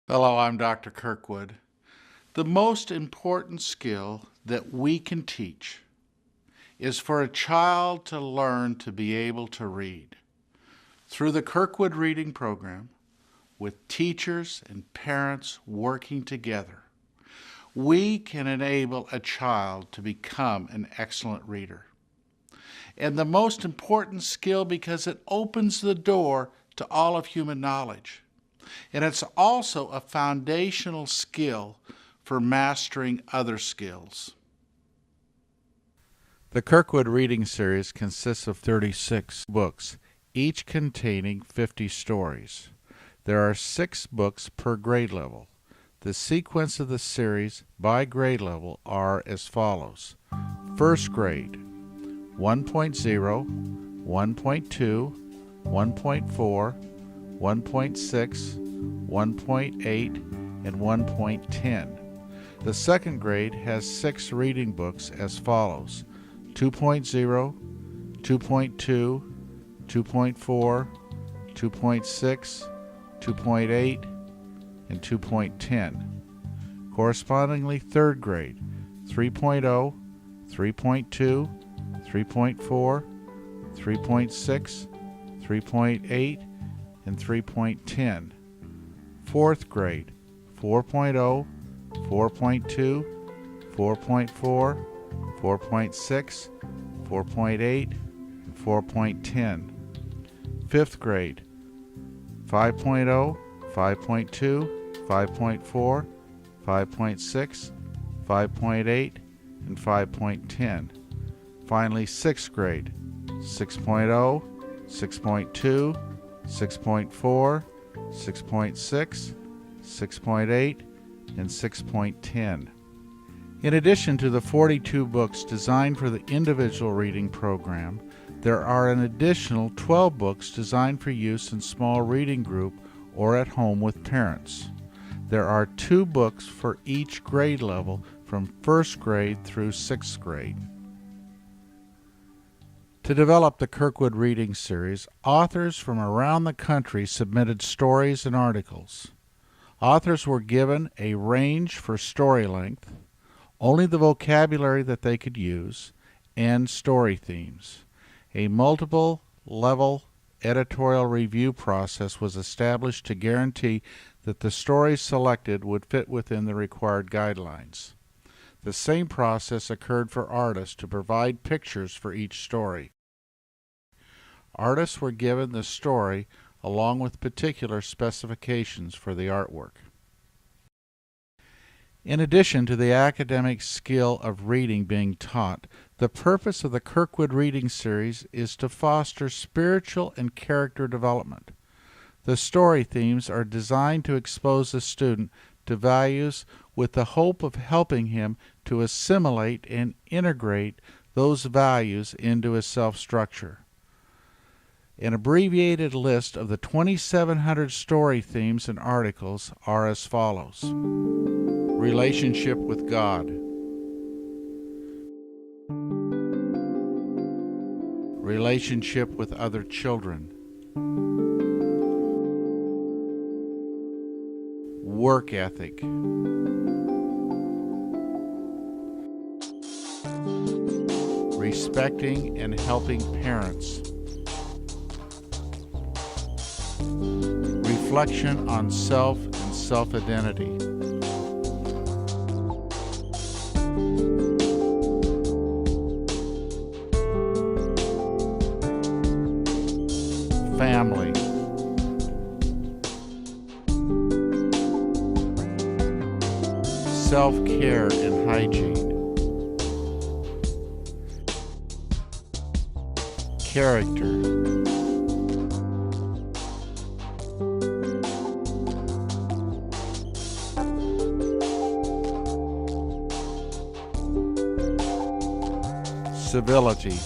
Hello, I'm Dr. Kirkwood. The most important skill that we can teach is for a child to learn to be able to read. Through the Kirkwood Reading Program, with teachers and parents working together, we can enable a child to become an excellent reader. And the most important skill because it opens the door to all of human knowledge. And it's also a foundational skill for mastering other skills. The Kirkwood Reading Series consists of 36 books, each containing 50 stories. There are 6 books per grade level. The sequence of the series by grade level are as follows. First grade, 1.0, 1.2, 1.4, 1.6, 1.8, and 1.10. The second grade has 6 reading books as follows: 2.0, 2.2, 2.4, 2.6, 2.8, and 2.10. Correspondingly, third grade, 3.0, 3.2, 3.4, 3.6, 3.8, and 3.10. Fourth grade, 4.0, 4.2, 4.4, 4.6, 4.8, and 4.10. Fifth grade, 5.0, 5.2, 5.4, 5.6, 5.8, and 5.10. Finally, sixth grade, 6.0, 6.2, 6.4, 6.6, 6.8, and 6.10. In addition to the 42 books designed for the individual reading program, there are an additional 12 books designed for use in small reading group or at home with parents. There are 2 books for each grade level from first grade through 6th grade. To develop the Kirkwood Reading Series, authors from around the country submitted stories and articles. Authors were given a range for story length, only the vocabulary that they could use, and story themes. A multiple-level editorial review process was established to guarantee that the stories selected would fit within the required guidelines. The same process occurred for artists to provide pictures for each story. Artists were given the story along with particular specifications for the artwork. In addition to the academic skill of reading being taught, the purpose of the Kirkwood Reading Series is to foster spiritual and character development. The story themes are designed to expose the student to values with the hope of helping him to assimilate and integrate those values into his self-structure. An abbreviated list of the 2,700 story themes and articles are as follows. Relationship with God. Relationship with other children. Work ethic. Respecting and helping parents. Reflection on self and self-identity. Family. Self-care and hygiene. Character. Civility.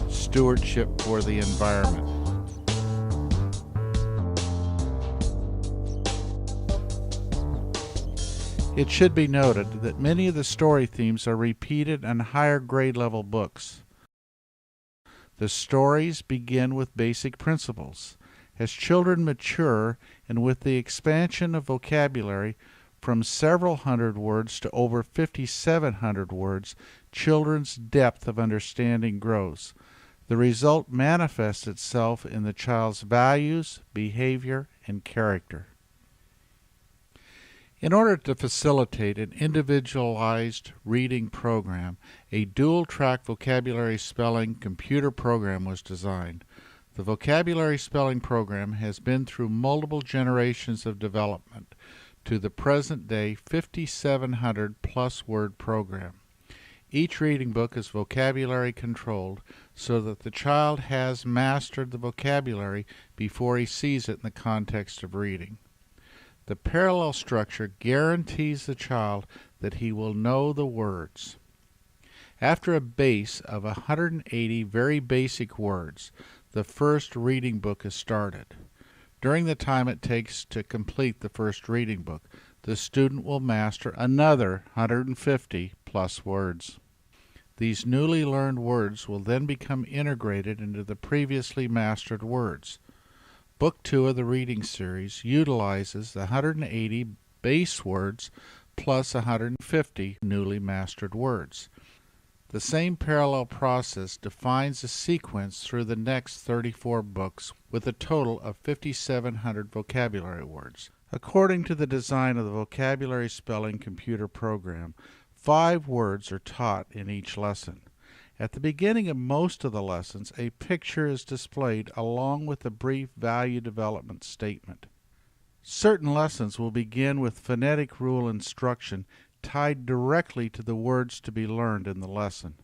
Stewardship for the environment. It should be noted that many of the story themes are repeated in higher grade level books. The stories begin with basic principles. As children mature, and with the expansion of vocabulary from several hundred words to over 5,700 words, children's depth of understanding grows. The result manifests itself in the child's values, behavior, and character. In order to facilitate an individualized reading program, a dual-track vocabulary spelling computer program was designed. The vocabulary spelling program has been through multiple generations of development to the present-day 5,700-plus word program. Each reading book is vocabulary controlled so that the child has mastered the vocabulary before he sees it in the context of reading. The parallel structure guarantees the child that he will know the words. After a base of 180 very basic words, the first reading book is started. During the time it takes to complete the first reading book, the student will master another 150 plus words. These newly learned words will then become integrated into the previously mastered words. Book 2 of the reading series utilizes the 180 base words plus 150 newly mastered words. The same parallel process defines a sequence through the next 34 books with a total of 5,700 vocabulary words. According to the design of the vocabulary spelling computer program, 5 words are taught in each lesson. At the beginning of most of the lessons, a picture is displayed along with a brief value development statement. Certain lessons will begin with phonetic rule instruction tied directly to the words to be learned in the lesson.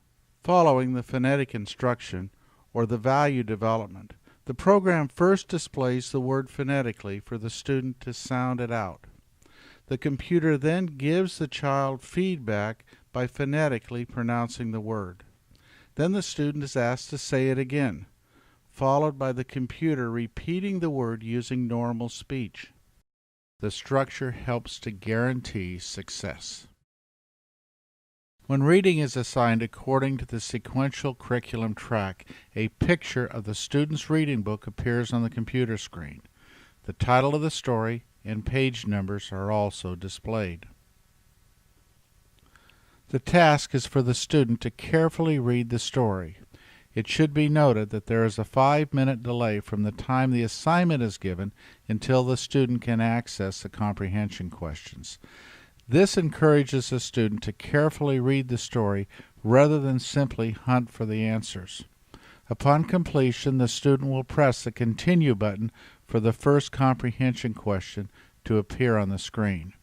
Following the phonetic instruction, or the value development, the program first displays the word phonetically for the student to sound it out. The computer then gives the child feedback by phonetically pronouncing the word. Then the student is asked to say it again, followed by the computer repeating the word using normal speech. The structure helps to guarantee success. When reading is assigned according to the sequential curriculum track, a picture of the student's reading book appears on the computer screen. The title of the story and page numbers are also displayed. The task is for the student to carefully read the story. It should be noted that there is a 5-minute delay from the time the assignment is given until the student can access the comprehension questions. This encourages the student to carefully read the story rather than simply hunt for the answers. Upon completion, the student will press the Continue button for the first comprehension question to appear on the screen.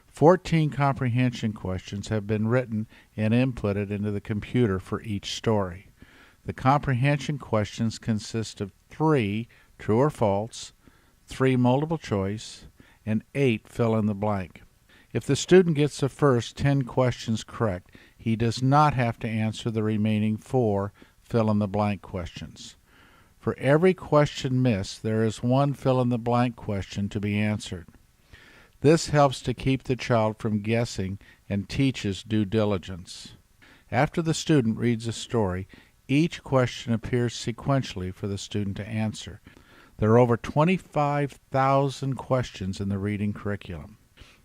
14 comprehension questions have been written and inputted into the computer for each story. The comprehension questions consist of 3 true or false, 3 multiple choice, and 8 fill in the blank. If the student gets the first 10 questions correct, he does not have to answer the remaining 4 fill in the blank questions. For every question missed, there is 1 fill in the blank question to be answered. This helps to keep the child from guessing and teaches due diligence. After the student reads a story, each question appears sequentially for the student to answer. There are over 25,000 questions in the reading curriculum.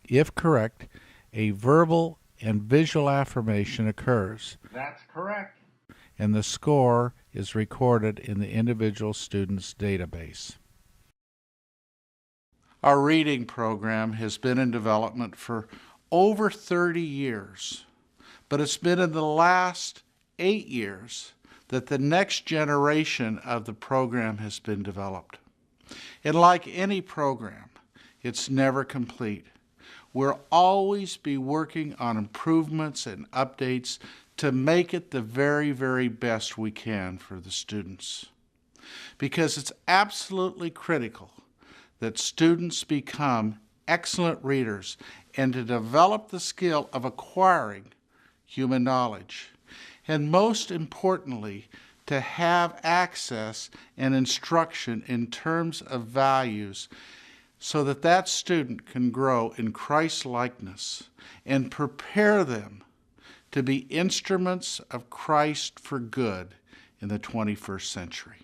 If correct, a verbal and visual affirmation occurs. That's correct. And the score is recorded in the individual student's database. Our reading program has been in development for over 30 years, but it's been in the last 8 years that the next generation of the program has been developed. And like any program, it's never complete. We'll always be working on improvements and updates to make it the very, very best we can for the students. Because it's absolutely critical that students become excellent readers and to develop the skill of acquiring human knowledge. And most importantly, to have access and instruction in terms of values so that that student can grow in Christ-likeness and prepare them to be instruments of Christ for good in the 21st century.